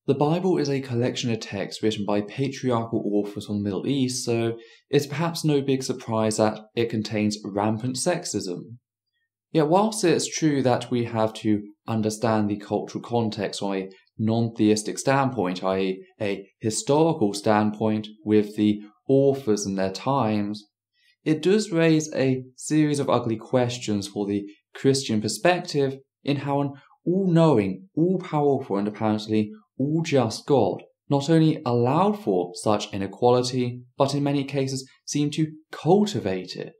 The Bible is a collection of texts written by patriarchal authors from the Middle East, so it's perhaps no big surprise that it contains rampant sexism. Yet whilst it's true that we have to understand the cultural context from a non-theistic standpoint, i.e. a historical standpoint with the authors and their times, it does raise a series of ugly questions for the Christian perspective in how an all-knowing, all-powerful and apparently all-just God not only allowed for such inequality, but in many cases seemed to cultivate it.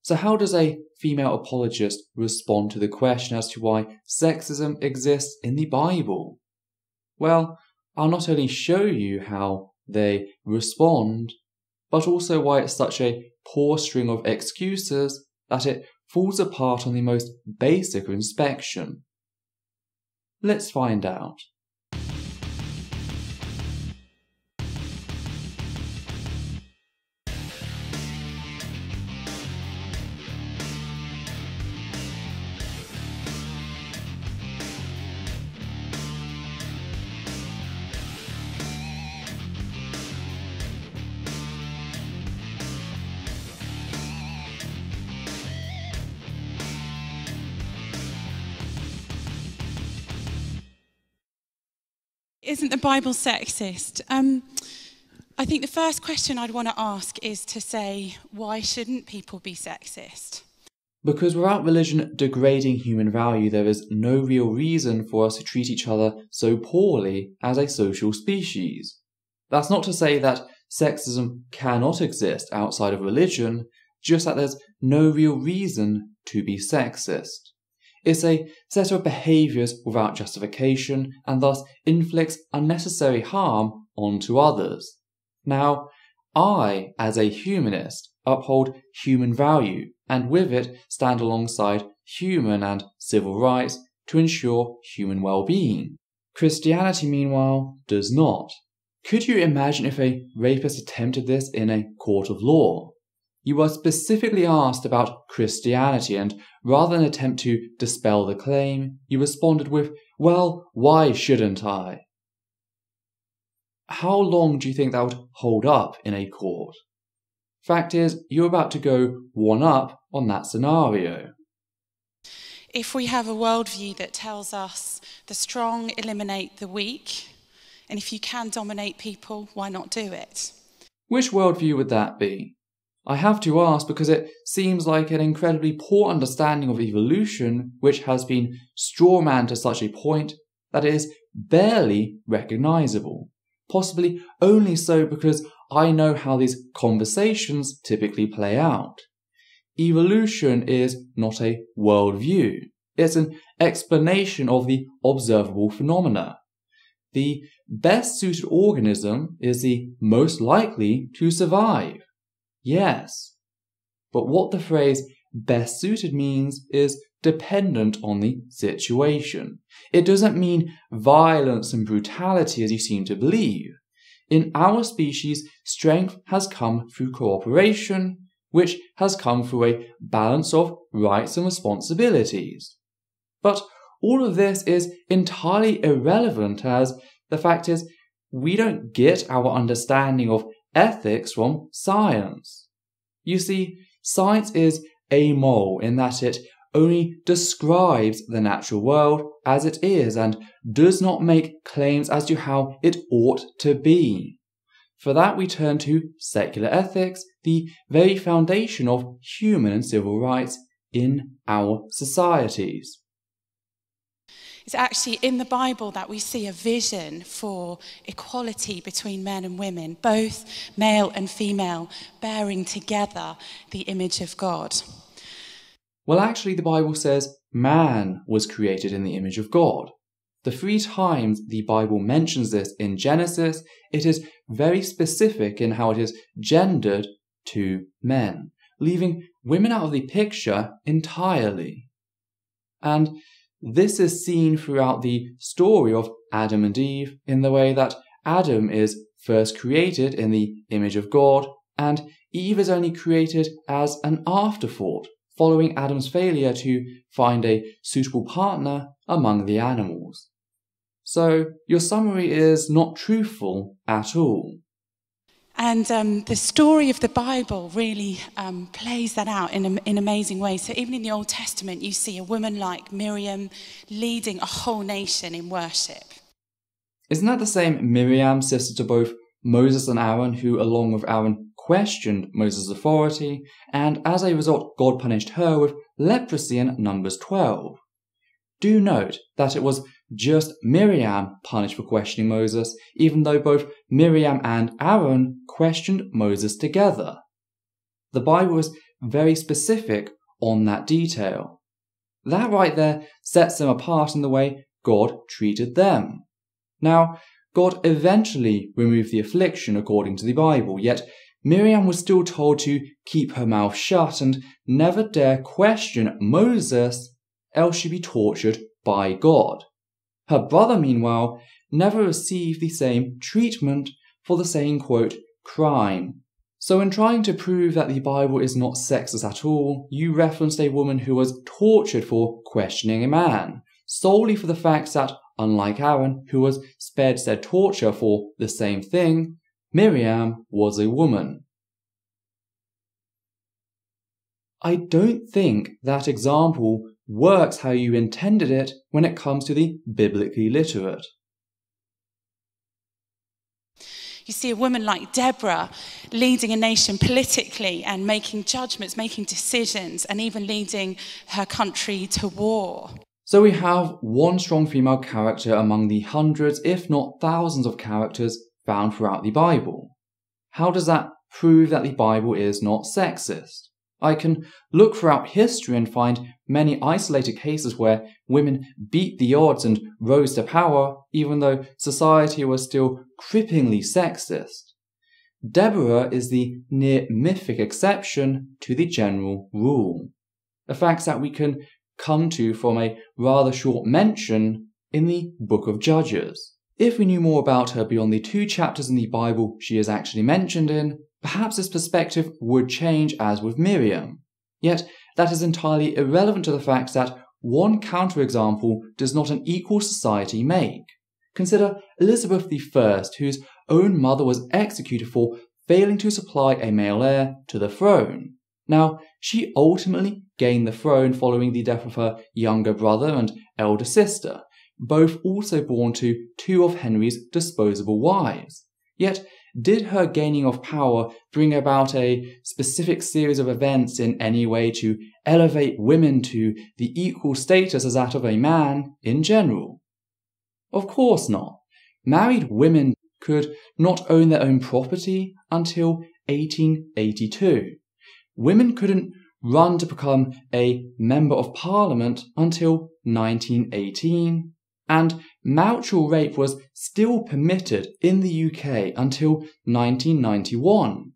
So how does a female apologist respond to the question as to why sexism exists in the Bible? Well, I'll not only show you how they respond, but also why it's such a poor string of excuses that it falls apart on the most basic of inspection. Let's find out. Isn't the Bible sexist? I think the first question I'd want to ask is to say, why shouldn't people be sexist? Because without religion degrading human value, there is no real reason for us to treat each other so poorly as a social species. That's not to say that sexism cannot exist outside of religion, just that there's no real reason to be sexist. It's a set of behaviours without justification and thus inflicts unnecessary harm onto others. Now, I, as a humanist, uphold human value and with it stand alongside human and civil rights to ensure human well-being. Christianity, meanwhile, does not. Could you imagine if a rapist attempted this in a court of law? You were specifically asked about Christianity, and rather than attempt to dispel the claim, you responded with, "Well, why shouldn't I?" How long do you think that would hold up in a court? Fact is, you're about to go one up on that scenario. If we have a worldview that tells us the strong eliminate the weak, and if you can dominate people, why not do it? Which worldview would that be? I have to ask because it seems like an incredibly poor understanding of evolution which has been strawmanned to such a point that it is barely recognisable. Possibly only so because I know how these conversations typically play out. Evolution is not a worldview. It's an explanation of the observable phenomena. The best suited organism is the most likely to survive. Yes, but what the phrase best suited means is dependent on the situation. It doesn't mean violence and brutality as you seem to believe. In our species, strength has come through cooperation, which has come through a balance of rights and responsibilities. But all of this is entirely irrelevant as the fact is we don't get our understanding of ethics from science. You see, science is amoral in that it only describes the natural world as it is and does not make claims as to how it ought to be. For that we turn to secular ethics, the very foundation of human and civil rights in our societies. It's actually in the Bible that we see a vision for equality between men and women, both male and female, bearing together the image of God. Well, actually, the Bible says man was created in the image of God. The 3 times the Bible mentions this in Genesis, it is very specific in how it is gendered to men, leaving women out of the picture entirely. And this is seen throughout the story of Adam and Eve in the way that Adam is first created in the image of God and Eve is only created as an afterthought following Adam's failure to find a suitable partner among the animals. So your summary is not truthful at all. And the story of the Bible really plays that out in amazing ways. So even in the Old Testament, you see a woman like Miriam leading a whole nation in worship. Isn't that the same Miriam, sister to both Moses and Aaron, who along with Aaron questioned Moses' authority, and as a result God punished her with leprosy in Numbers 12? Do note that it was just Miriam punished for questioning Moses, even though both Miriam and Aaron questioned Moses together. The Bible is very specific on that detail. That right there sets them apart in the way God treated them. Now, God eventually removed the affliction according to the Bible, yet Miriam was still told to keep her mouth shut and never dare question Moses, else she'd be tortured by God. Her brother, meanwhile, never received the same treatment for the same, quote, crime. So in trying to prove that the Bible is not sexist at all, you referenced a woman who was tortured for questioning a man, solely for the fact that, unlike Aaron, who was spared said torture for the same thing, Miriam was a woman. I don't think that example works how you intended it when it comes to the biblically literate. You see a woman like Deborah leading a nation politically and making judgments, making decisions, and even leading her country to war. So we have one strong female character among the hundreds, if not thousands of characters found throughout the Bible. How does that prove that the Bible is not sexist? I can look throughout history and find many isolated cases where women beat the odds and rose to power, even though society was still cripplingly sexist. Deborah is the near mythic exception to the general rule, a fact that we can come to from a rather short mention in the Book of Judges. If we knew more about her beyond the 2 chapters in the Bible she is actually mentioned in, perhaps this perspective would change as with Miriam. Yet that is entirely irrelevant to the fact that one counterexample does not an equal society make. Consider Elizabeth I, whose own mother was executed for failing to supply a male heir to the throne. Now, she ultimately gained the throne following the death of her younger brother and elder sister, both also born to 2 of Henry's disposable wives. Yet, did her gaining of power bring about a specific series of events in any way to elevate women to the equal status as that of a man in general? Of course not. Married women could not own their own property until 1882. Women couldn't run to become a Member of Parliament until 1918. And marital rape was still permitted in the UK until 1991.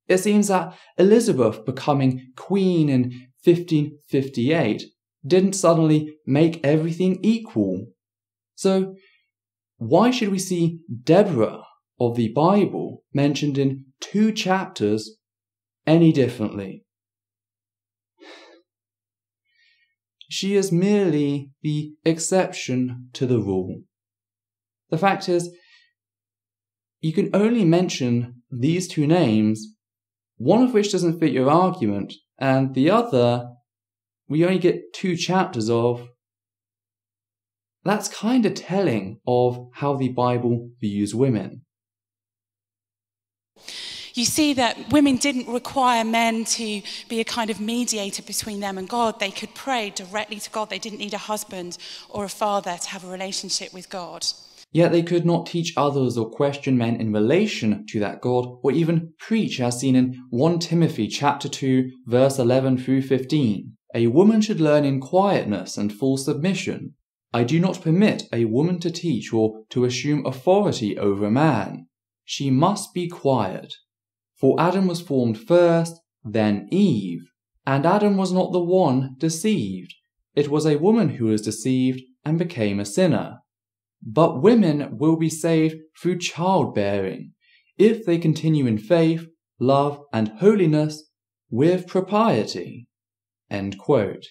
It seems that Elizabeth becoming Queen in 1558 didn't suddenly make everything equal. So, why should we see Deborah of the Bible mentioned in 2 chapters any differently? She is merely the exception to the rule. The fact is, you can only mention these 2 names, one of which doesn't fit your argument, and the other we only get 2 chapters of. That's kind of telling of how the Bible views women. You see that women didn't require men to be a kind of mediator between them and God. They could pray directly to God. They didn't need a husband or a father to have a relationship with God. Yet they could not teach others or question men in relation to that God, or even preach, as seen in 1 Timothy chapter 2, verse 11 through 15. A woman should learn in quietness and full submission. I do not permit a woman to teach or to assume authority over a man. She must be quiet. For Adam was formed first, then Eve. And Adam was not the one deceived. It was a woman who was deceived and became a sinner. But women will be saved through childbearing, if they continue in faith, love, and holiness with propriety. End quote.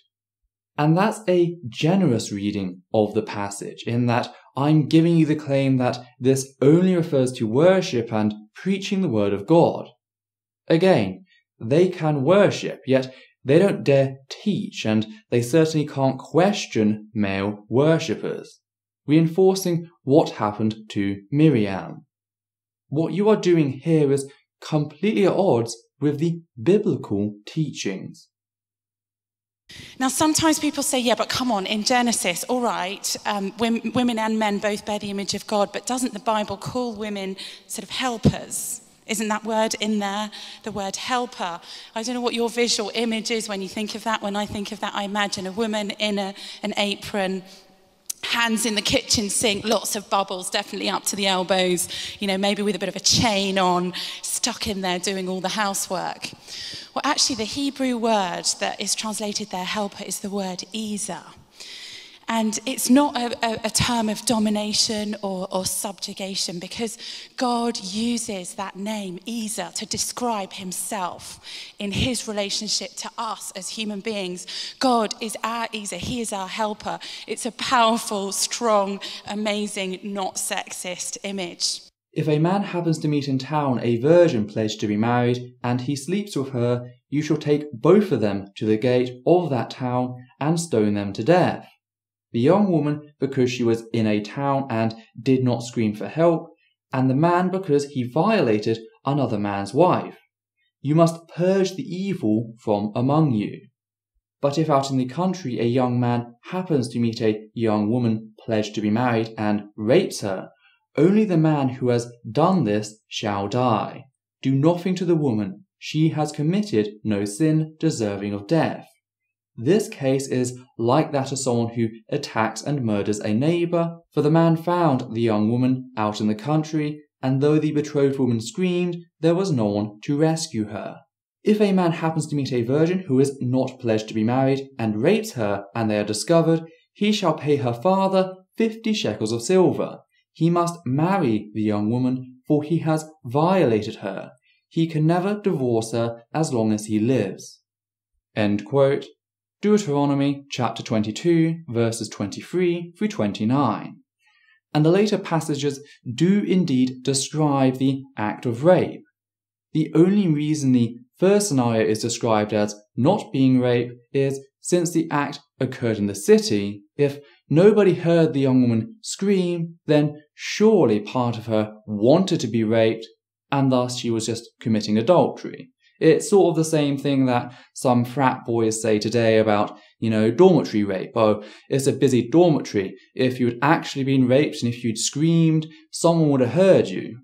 And that's a generous reading of the passage, in that I'm giving you the claim that this only refers to worship and preaching the word of God. Again, they can worship, yet they don't dare teach, and they certainly can't question male worshippers, reinforcing what happened to Miriam. What you are doing here is completely at odds with the biblical teachings. Now, sometimes people say, yeah, but come on, in Genesis, all right, women and men both bear the image of God, but doesn't the Bible call women sort of helpers? Isn't that word in there, the word helper? I don't know what your visual image is when you think of that. When I think of that, I imagine a woman in an apron, hands in the kitchen sink, lots of bubbles, definitely up to the elbows, maybe with a bit of a chain on, stuck in there doing all the housework. Well, actually, the Hebrew word that is translated there, helper, is the word ezer. And it's not a term of domination or subjugation, because God uses that name, Ezer, to describe himself in his relationship to us as human beings. God is our Ezer. He is our helper. It's a powerful, strong, amazing, not sexist image. If a man happens to meet in town a virgin pledged to be married, and he sleeps with her, you shall take both of them to the gate of that town and stone them to death. The young woman because she was in a town and did not scream for help, and the man because he violated another man's wife. You must purge the evil from among you. But if out in the country a young man happens to meet a young woman pledged to be married and rapes her, only the man who has done this shall die. Do nothing to the woman. She has committed no sin deserving of death. This case is like that of someone who attacks and murders a neighbour, for the man found the young woman out in the country, and though the betrothed woman screamed, there was no one to rescue her. If a man happens to meet a virgin who is not pledged to be married, and rapes her, and they are discovered, he shall pay her father 50 shekels of silver. He must marry the young woman, for he has violated her. He can never divorce her as long as he lives. End quote. Deuteronomy chapter 22, verses 23 through 29. And the later passages do indeed describe the act of rape. The only reason the first scenario is described as not being rape is since the act occurred in the city. If nobody heard the young woman scream, then surely part of her wanted to be raped, and thus she was just committing adultery. It's sort of the same thing that some frat boys say today about, dormitory rape. Oh, it's a busy dormitory. If you'd actually been raped and if you'd screamed, someone would have heard you.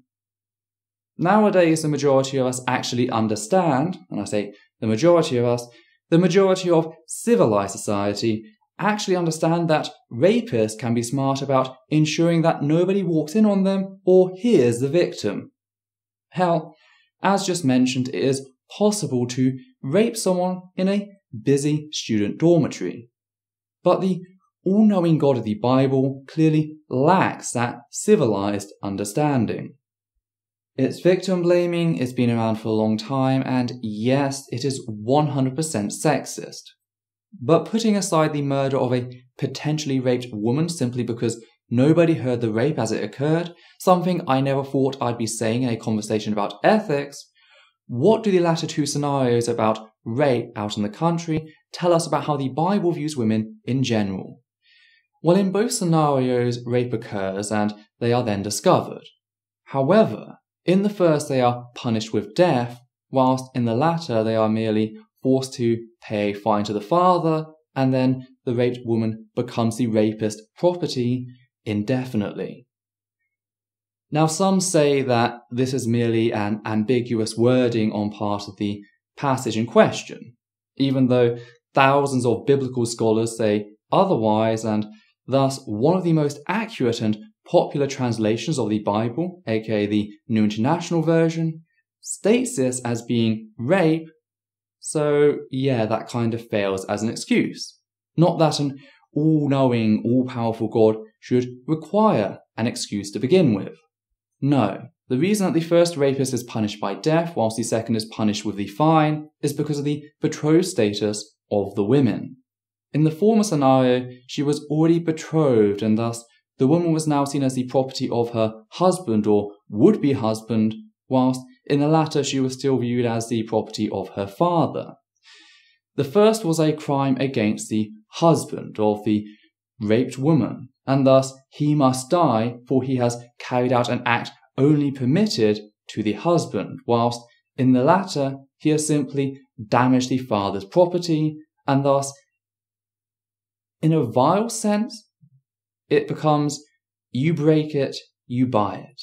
Nowadays, the majority of us actually understand, and I say the majority of us, the majority of civilized society actually understand that rapists can be smart about ensuring that nobody walks in on them or hears the victim. Hell, as just mentioned, it is possible to rape someone in a busy student dormitory. But the all-knowing God of the Bible clearly lacks that civilized understanding. It's victim blaming, it's been around for a long time, and yes, it is 100% sexist. But putting aside the murder of a potentially raped woman simply because nobody heard the rape as it occurred, something I never thought I'd be saying in a conversation about ethics, what do the latter two scenarios about rape out in the country tell us about how the Bible views women in general? Well, in both scenarios, rape occurs and they are then discovered. However, in the first they are punished with death, whilst in the latter they are merely forced to pay a fine to the father, and then the raped woman becomes the rapist's property indefinitely. Now, some say that this is merely an ambiguous wording on part of the passage in question, even though thousands of biblical scholars say otherwise, and thus one of the most accurate and popular translations of the Bible, aka the New International Version, states this as being rape, so yeah, that kind of fails as an excuse. Not that an all-knowing, all-powerful God should require an excuse to begin with. No, the reason that the first rapist is punished by death whilst the second is punished with the fine is because of the betrothed status of the women. In the former scenario, she was already betrothed, and thus the woman was now seen as the property of her husband or would-be husband, whilst in the latter she was still viewed as the property of her father. The first was a crime against the husband of the raped woman, and thus he must die, for he has carried out an act only permitted to the husband, whilst in the latter he has simply damaged the father's property, and thus, in a vile sense, it becomes, you break it, you buy it.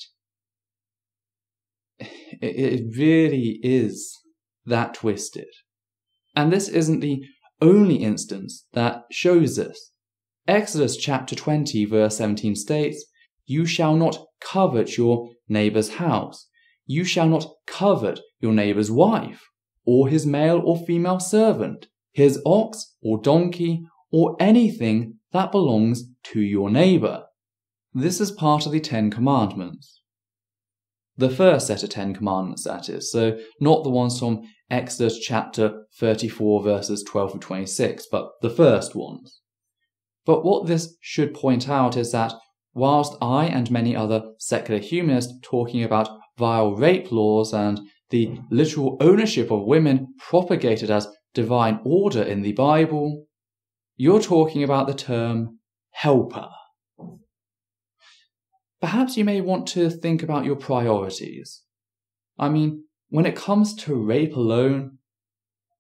It really is that twisted. And this isn't the only instance that shows this. Exodus chapter 20 verse 17 states, "You shall not covet your neighbour's house. You shall not covet your neighbour's wife, or his male or female servant, his ox or donkey, or anything that belongs to your neighbour." This is part of the 10 Commandments. The first set of 10 Commandments, that is, so not the ones from Exodus chapter 34 verses 12 to 26, but the first ones. But what this should point out is that whilst I and many other secular humanists talking about vile rape laws and the literal ownership of women propagated as divine order in the Bible, you're talking about the term helper. Perhaps you may want to think about your priorities. I mean, when it comes to rape alone,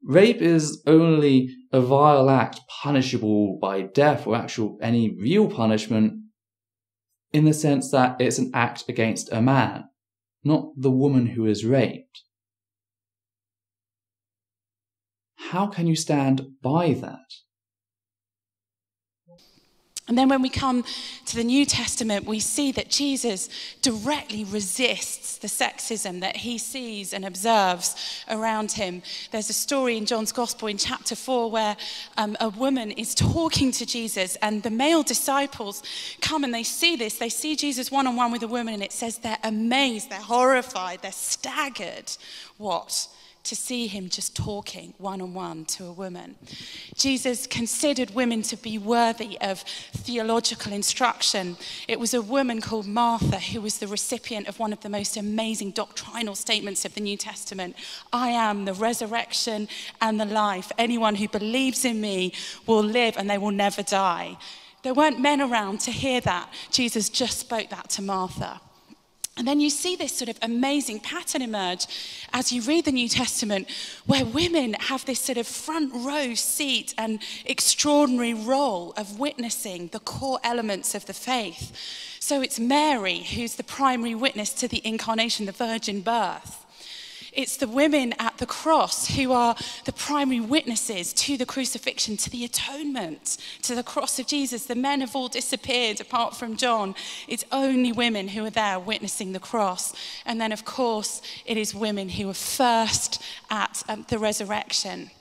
rape is only a vile act punishable by death or any real punishment, in the sense that it's an act against a man, not the woman who is raped. How can you stand by that? And then when we come to the New Testament, we see that Jesus directly resists the sexism that he sees and observes around him. There's a story in John's Gospel in chapter 4 where a woman is talking to Jesus, and the male disciples come and they see this. They see Jesus one-on-one with a woman, and it says they're amazed, they're horrified, they're staggered. What? To see him just talking one-on-one to a woman. Jesus considered women to be worthy of theological instruction. It was a woman called Martha who was the recipient of one of the most amazing doctrinal statements of the New Testament. "I am the resurrection and the life. Anyone who believes in me will live and they will never die." There weren't men around to hear that. Jesus just spoke that to Martha. And then you see this sort of amazing pattern emerge as you read the New Testament, where women have this sort of front row seat and extraordinary role of witnessing the core elements of the faith. So it's Mary who's the primary witness to the incarnation, the virgin birth. It's the women at the cross who are the primary witnesses to the crucifixion, to the atonement, to the cross of Jesus. The men have all disappeared apart from John. It's only women who are there witnessing the cross. And then, of course, it is women who are first at the resurrection.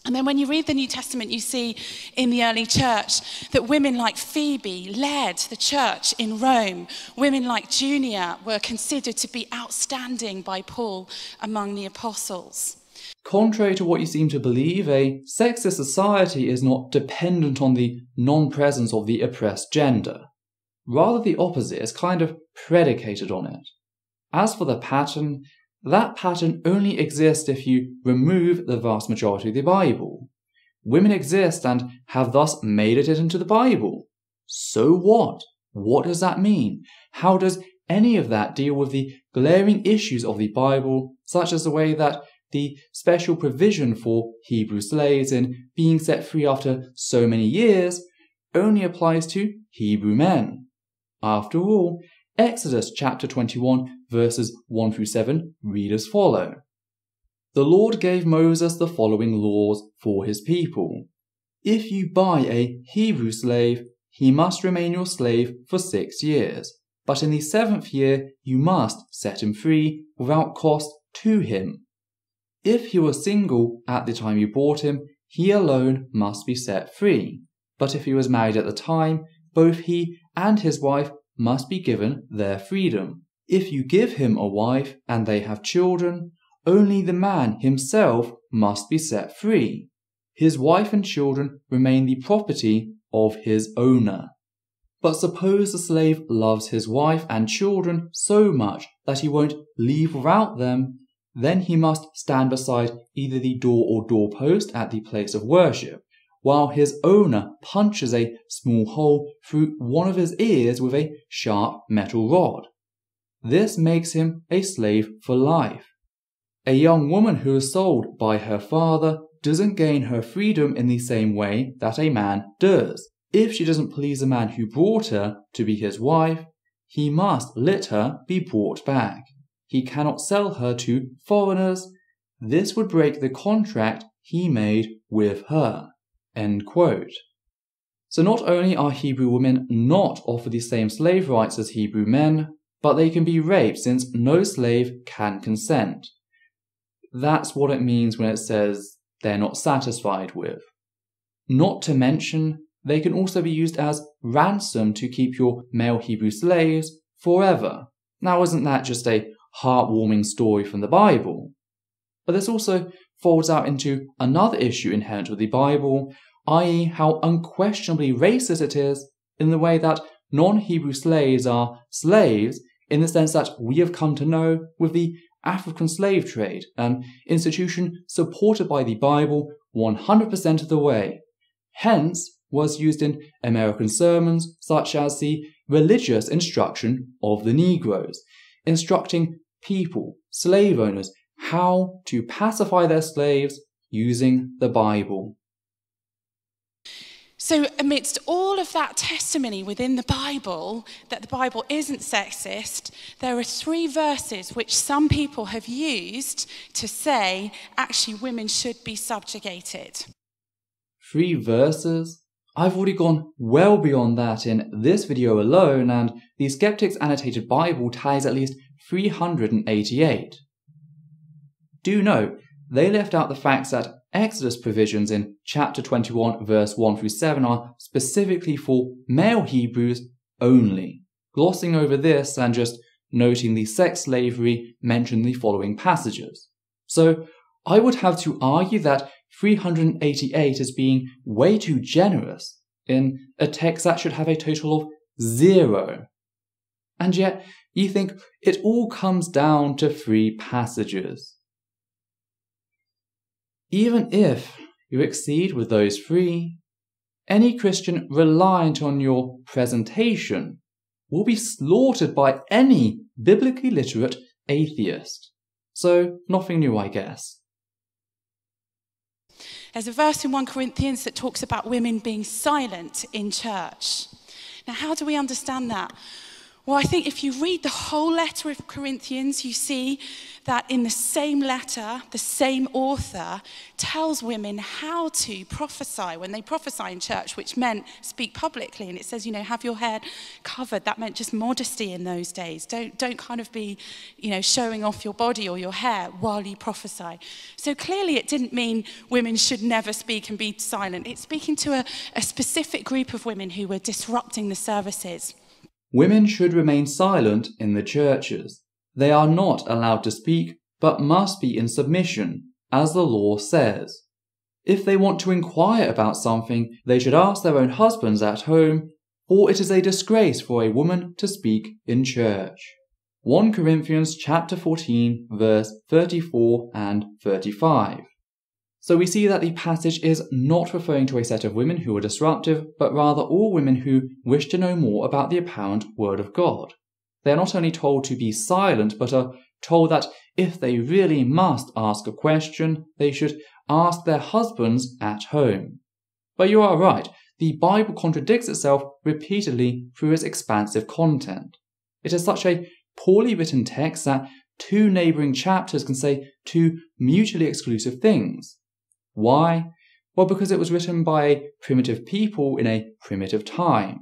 And then when you read the New Testament, you see in the early church that women like Phoebe led the church in Rome. Women like Junia were considered to be outstanding by Paul among the apostles. Contrary to what you seem to believe, a sexist society is not dependent on the non-presence of the oppressed gender. Rather, the opposite is kind of predicated on it. As for the pattern, that pattern only exists if you remove the vast majority of the Bible. Women exist and have thus made it into the Bible. So what? What does that mean? How does any of that deal with the glaring issues of the Bible, such as the way that the special provision for Hebrew slaves in being set free after so many years only applies to Hebrew men? After all, Exodus chapter 21 verses 1 through 7 read as follow. "The Lord gave Moses the following laws for his people. If you buy a Hebrew slave, he must remain your slave for 6 years. But in the 7th year you must set him free without cost to him. If he was single at the time you bought him, he alone must be set free. But if he was married at the time, both he and his wife must be given their freedom. If you give him a wife and they have children, only the man himself must be set free. his wife and children remain the property of his owner. But suppose the slave loves his wife and children so much that he won't leave without them, then he must stand beside either the door or doorpost at the place of worship, while his owner punches a small hole through one of his ears with a sharp metal rod. This makes him a slave for life. A young woman who is sold by her father doesn't gain her freedom in the same way that a man does. If she doesn't please the man who brought her to be his wife, he must let her be brought back. He cannot sell her to foreigners. This would break the contract he made with her." End quote. So not only are Hebrew women not offered the same slave rights as Hebrew men, but they can be raped since no slave can consent. That's what it means when it says they're not satisfied with. Not to mention, they can also be used as ransom to keep your male Hebrew slaves forever. Now, isn't that just a heartwarming story from the Bible? But this also folds out into another issue inherent with the Bible, i.e. how unquestionably racist it is in the way that non-Hebrew slaves are slaves in the sense that we have come to know with the African slave trade, an institution supported by the Bible 100% of the way. Hence, was used in American sermons such as the religious instruction of the Negroes, instructing people, slave owners, how to pacify their slaves using the Bible. So amidst all of that testimony within the Bible, that the Bible isn't sexist, there are 3 verses which some people have used to say, actually, women should be subjugated. 3 verses? I've already gone well beyond that in this video alone, and the Skeptics Annotated Bible ties at least 388. Do note, they left out the facts that Exodus provisions in chapter 21 verse 1 through 7 are specifically for male Hebrews only, glossing over this and just noting the sex slavery mentioned in the following passages. So I would have to argue that 388 is being way too generous in a text that should have a total of 0. And yet, you think it all comes down to 3 passages. Even if you exceed with those 3, any Christian reliant on your presentation will be slaughtered by any biblically literate atheist. So, nothing new, I guess. There's a verse in 1 Corinthians that talks about women being silent in church. Now, how do we understand that? Well, I think if you read the whole letter of Corinthians, you see that in the same letter, the same author tells women how to prophesy when they prophesy in church, which meant speak publicly. And it says, have your hair covered. That meant just modesty in those days. Don't kind of be, showing off your body or your hair while you prophesy. So clearly it didn't mean women should never speak and be silent. It's speaking to a specific group of women who were disrupting the services. Women should remain silent in the churches. They are not allowed to speak, but must be in submission, as the law says. If they want to inquire about something, they should ask their own husbands at home, for it is a disgrace for a woman to speak in church. 1 Corinthians chapter 14, verse 34 and 35. So we see that the passage is not referring to a set of women who are disruptive, but rather all women who wish to know more about the apparent Word of God. They are not only told to be silent, but are told that if they really must ask a question, they should ask their husbands at home. But you are right, the Bible contradicts itself repeatedly through its expansive content. It is such a poorly written text that 2 neighbouring chapters can say 2 mutually exclusive things. Why? Well, because it was written by a primitive people in a primitive time.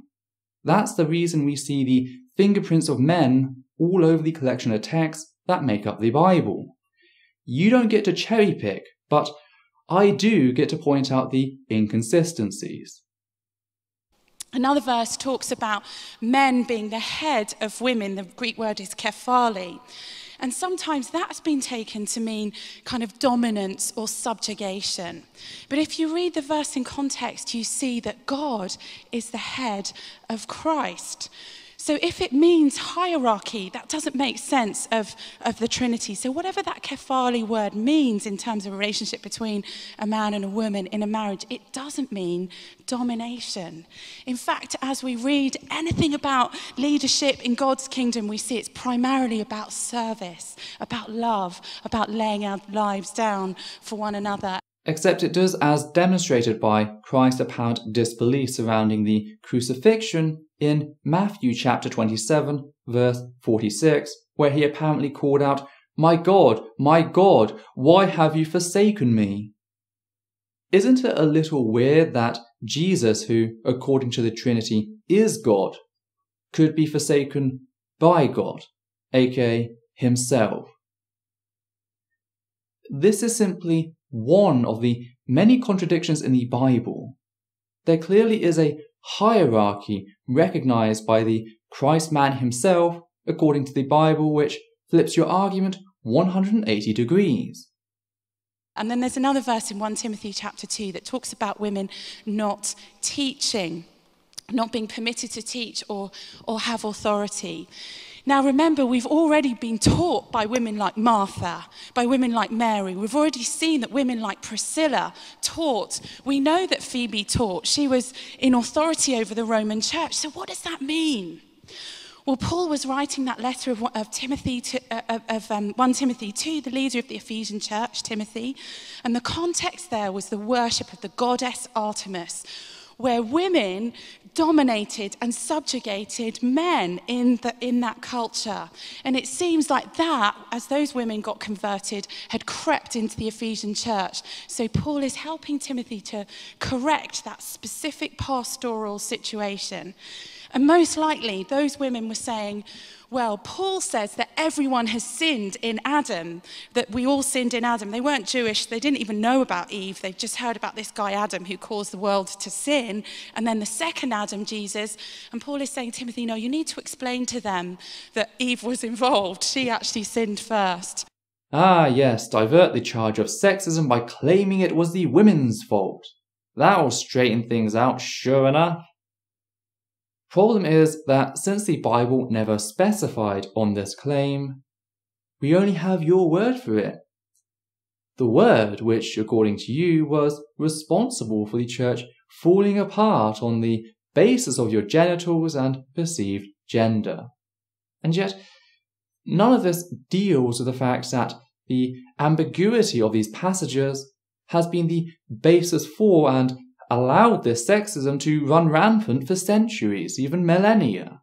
That's the reason we see the fingerprints of men all over the collection of texts that make up the Bible. You don't get to cherry pick, but I do get to point out the inconsistencies. Another verse talks about men being the head of women. The Greek word is kephali. And sometimes that's been taken to mean kind of dominance or subjugation. But if you read the verse in context, you see that God is the head of Christ. So if it means hierarchy, that doesn't make sense of the Trinity. So whatever that kephali word means in terms of a relationship between a man and a woman in a marriage, it doesn't mean domination. In fact, as we read anything about leadership in God's kingdom, we see it's primarily about service, about love, about laying our lives down for one another. Except it does as demonstrated by Christ's apparent disbelief surrounding the crucifixion in Matthew chapter 27, verse 46, where he apparently called out, my God, why have you forsaken me?" Isn't it a little weird that Jesus, who, according to the Trinity, is God, could be forsaken by God, aka himself? This is simply one of the many contradictions in the Bible. There clearly is a hierarchy recognized by the Christ-man himself, according to the Bible, which flips your argument 180 degrees. And then there's another verse in 1 Timothy chapter 2 that talks about women not teaching, not being permitted to teach or have authority. Now remember, we've already been taught by women like Martha, by women like Mary. We've already seen that women like Priscilla taught. We know that Phoebe taught. She was in authority over the Roman church. So what does that mean? Well, Paul was writing that letter of 1 Timothy to the leader of the Ephesian church, Timothy. And the context there was the worship of the goddess Artemis, where women dominated and subjugated men in that culture. And it seems like that, as those women got converted, had crept into the Ephesian church. So Paul is helping Timothy to correct that specific pastoral situation. And most likely, those women were saying, well, Paul says that everyone has sinned in Adam, that we all sinned in Adam. They weren't Jewish. They didn't even know about Eve. They've just heard about this guy Adam who caused the world to sin. And then the second Adam, Jesus. And Paul is saying, Timothy, no, you need to explain to them that Eve was involved. She actually sinned first. Ah, yes, divert the charge of sexism by claiming it was the women's fault. That'll straighten things out, sure enough. Problem is that since the Bible never specified on this claim, we only have your word for it. The word which, according to you, was responsible for the church falling apart on the basis of your genitals and perceived gender. And yet, none of this deals with the fact that the ambiguity of these passages has been the basis for and allowed this sexism to run rampant for centuries, even millennia.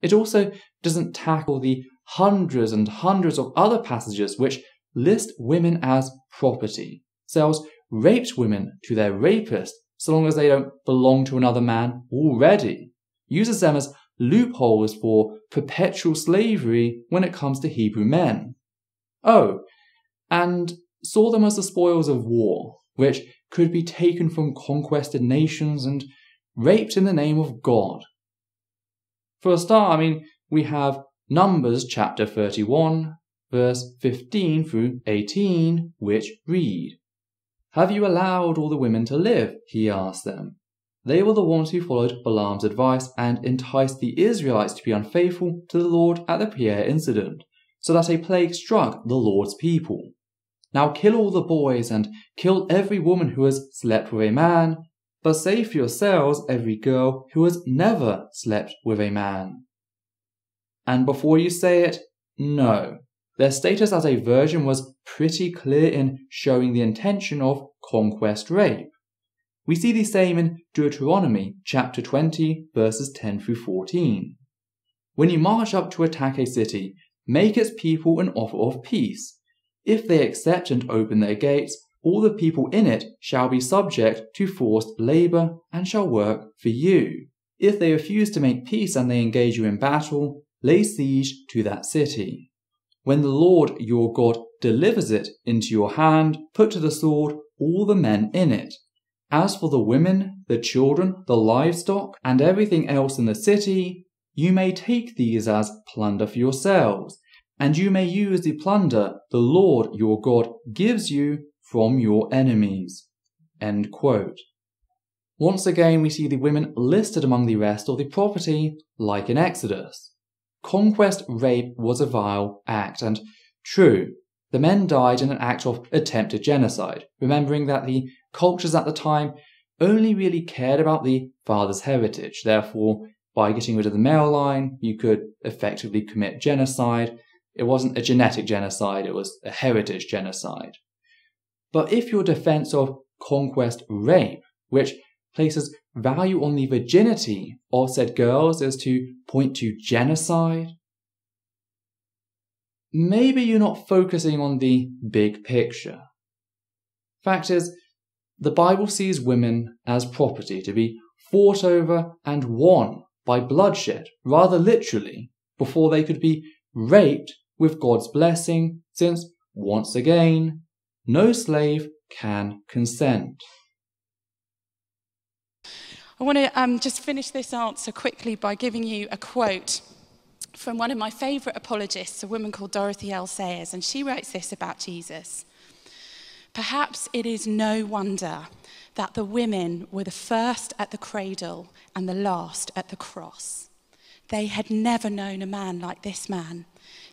It also doesn't tackle the hundreds and hundreds of other passages which list women as property, sells raped women to their rapists so long as they don't belong to another man already, uses them as loopholes for perpetual slavery when it comes to Hebrew men. Oh, and saw them as the spoils of war, which could be taken from conquested nations and raped in the name of God. For a start, we have Numbers chapter 31, verse 15 through 18, which read, "Have you allowed all the women to live?" he asked them. They were the ones who followed Balaam's advice and enticed the Israelites to be unfaithful to the Lord at the Peor incident, so that a plague struck the Lord's people. Now kill all the boys and kill every woman who has slept with a man, but save for yourselves every girl who has never slept with a man. And before you say it, no. Their status as a virgin was pretty clear in showing the intention of conquest rape. We see the same in Deuteronomy chapter 20, verses 10 through 14. When you march up to attack a city, make its people an offer of peace. If they accept and open their gates, all the people in it shall be subject to forced labor and shall work for you. If they refuse to make peace and they engage you in battle, lay siege to that city. When the Lord your God delivers it into your hand, put to the sword all the men in it. As for the women, the children, the livestock, and everything else in the city, you may take these as plunder for yourselves, and you may use the plunder the Lord your God gives you from your enemies." End quote. Once again, we see the women listed among the rest of the property, like in Exodus. Conquest rape was a vile act, and true, the men died in an act of attempted genocide, remembering that the cultures at the time only really cared about the father's heritage. Therefore, by getting rid of the male line, you could effectively commit genocide. It wasn't a genetic genocide, it was a heritage genocide. But if your defense of conquest rape, which places value on the virginity of said girls, is to point to genocide, maybe you're not focusing on the big picture. Fact is, the Bible sees women as property to be fought over and won by bloodshed, rather literally, before they could be raped with God's blessing, since, once again, no slave can consent. I want to just finish this answer quickly by giving you a quote from one of my favourite apologists, a woman called Dorothy L. Sayers, and she writes this about Jesus. "Perhaps it is no wonder that the women were the first at the cradle and the last at the cross. They had never known a man like this man.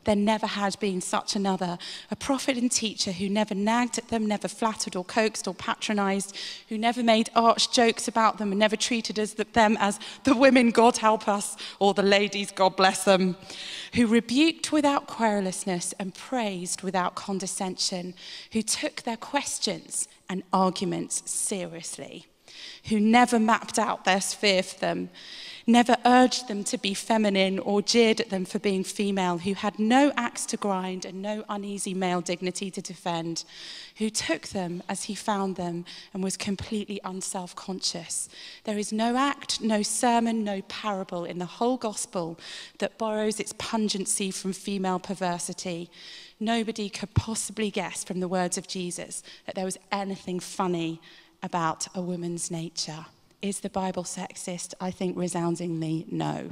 There never had been such another, a prophet and teacher who never nagged at them, never flattered or coaxed or patronized, who never made arch jokes about them and never treated them as the women, God help us, or the ladies, God bless them, who rebuked without querulousness and praised without condescension, who took their questions and arguments seriously, who never mapped out their sphere for them, never urged them to be feminine or jeered at them for being female, who had no axe to grind and no uneasy male dignity to defend, who took them as he found them and was completely unself-conscious. There is no act, no sermon, no parable in the whole gospel that borrows its pungency from female perversity. Nobody could possibly guess from the words of Jesus that there was anything funny about a woman's nature. Is the Bible sexist? I think resoundingly no.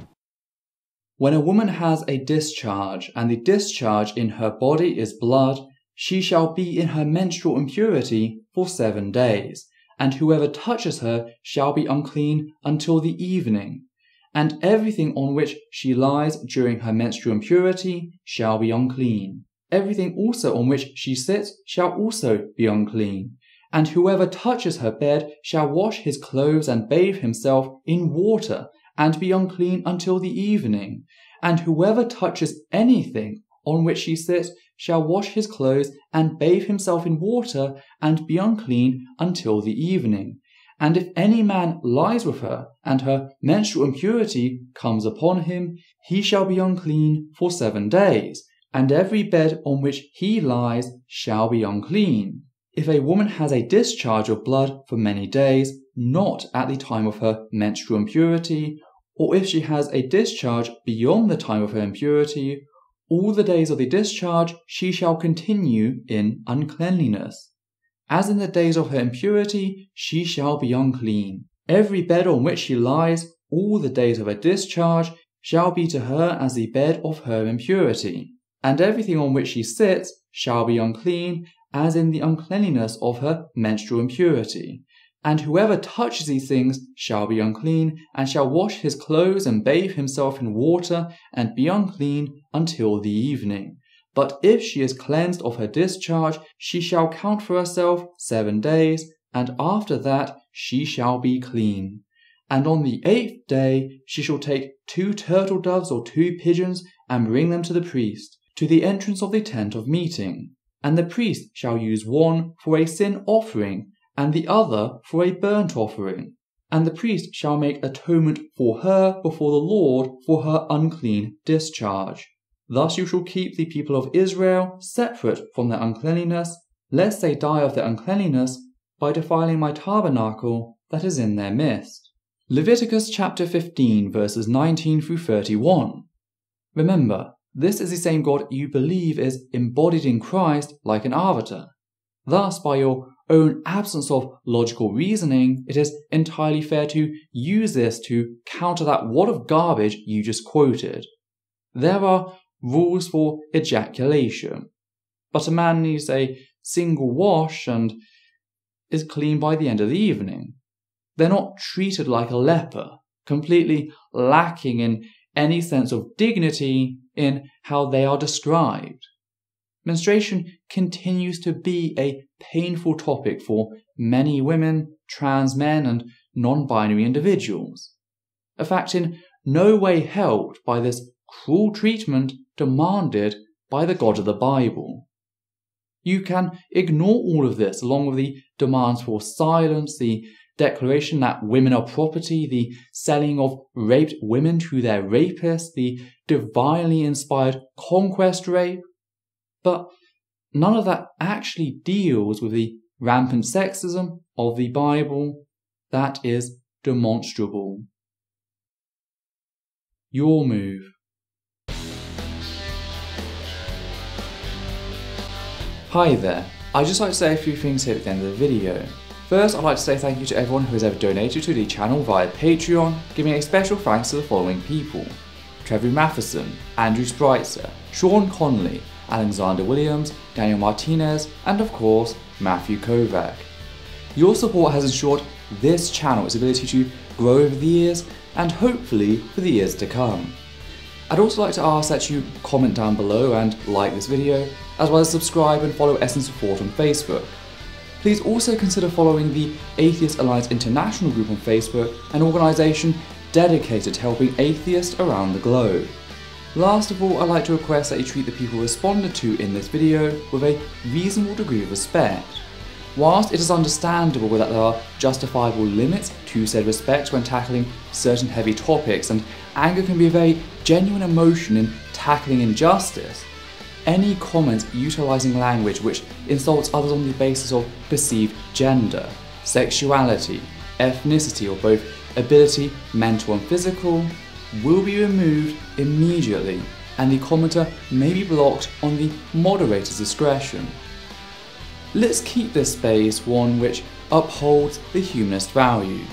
When a woman has a discharge, and the discharge in her body is blood, she shall be in her menstrual impurity for 7 days, and whoever touches her shall be unclean until the evening. And everything on which she lies during her menstrual impurity shall be unclean. Everything also on which she sits shall also be unclean. And whoever touches her bed shall wash his clothes and bathe himself in water, and be unclean until the evening. And whoever touches anything on which she sits shall wash his clothes and bathe himself in water, and be unclean until the evening. And if any man lies with her, and her menstrual impurity comes upon him, he shall be unclean for 7 days, and every bed on which he lies shall be unclean. If a woman has a discharge of blood for many days, not at the time of her menstrual impurity, or if she has a discharge beyond the time of her impurity, all the days of the discharge she shall continue in uncleanliness. As in the days of her impurity, she shall be unclean. Every bed on which she lies, all the days of her discharge, shall be to her as the bed of her impurity. And everything on which she sits shall be unclean, as in the uncleanliness of her menstrual impurity. And whoever touches these things shall be unclean, and shall wash his clothes and bathe himself in water, and be unclean until the evening. But if she is cleansed of her discharge, she shall count for herself 7 days, and after that she shall be clean. And on the 8th day she shall take 2 turtle doves or 2 pigeons, and bring them to the priest, to the entrance of the tent of meeting. And the priest shall use one for a sin offering, and the other for a burnt offering. And the priest shall make atonement for her before the Lord for her unclean discharge. Thus you shall keep the people of Israel separate from their uncleanliness, lest they die of their uncleanliness by defiling my tabernacle that is in their midst. Leviticus chapter 15 verses 19 through 31. Remember, this is the same God you believe is embodied in Christ like an avatar. Thus, by your own absence of logical reasoning, it is entirely fair to use this to counter that wad of garbage you just quoted. There are rules for ejaculation, but a man needs a single wash and is clean by the end of the evening. They're not treated like a leper, completely lacking in any sense of dignity in how they are described. Menstruation continues to be a painful topic for many women, trans men, and non-binary individuals. A fact in no way helped by this cruel treatment demanded by the God of the Bible. You can ignore all of this along with the demands for silence, the declaration that women are property, the selling of raped women to their rapists, the divinely inspired conquest rape. But none of that actually deals with the rampant sexism of the Bible that is demonstrable. Your move. Hi there, I'd just like to say a few things here at the end of the video. First, I'd like to say thank you to everyone who has ever donated to the channel via Patreon, giving a special thanks to the following people: Trevor Matheson, Andrew Spreitzer, Sean Connolly, Alexander Williams, Daniel Martinez, and of course, Matthew Kovac. Your support has ensured this channel its ability to grow over the years, and hopefully for the years to come. I'd also like to ask that you comment down below and like this video, as well as subscribe and follow Essence of Thought on Facebook. Please also consider following the Atheist Alliance International group on Facebook, an organisation dedicated to helping atheists around the globe. Last of all, I'd like to request that you treat the people responded to in this video with a reasonable degree of respect. Whilst it is understandable that there are justifiable limits to said respect when tackling certain heavy topics, and anger can be a very genuine emotion in tackling injustice, any comments utilising language which insults others on the basis of perceived gender, sexuality, ethnicity, or both ability, mental and physical, will be removed immediately, and the commenter may be blocked on the moderator's discretion. Let's keep this space one which upholds the humanist values.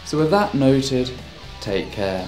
So with that noted, take care.